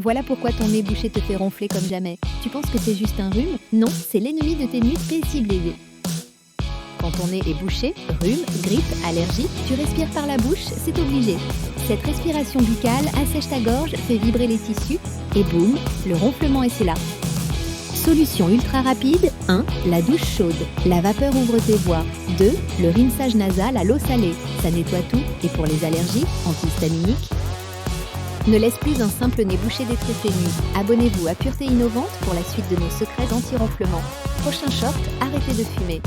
Voilà pourquoi ton nez bouché te fait ronfler comme jamais. Tu penses que c'est juste un rhume? Non, c'est l'ennemi de tes nuits paisibles. Quand ton nez est bouché, rhume, grippe, allergie, tu respires par la bouche, c'est obligé. Cette respiration buccale assèche ta gorge, fait vibrer les tissus, et boum, le ronflement est là. Solution ultra rapide: 1. La douche chaude. La vapeur ouvre tes voies. 2. Le rinçage nasal à l'eau salée. Ça nettoie tout, et pour les allergies, antihistaminiques. Ne laisse plus un simple nez bouché d'être tes nuits. Abonnez-vous à Pureté Innovante pour la suite de nos secrets anti-ronflement. Prochain short, arrêtez de fumer.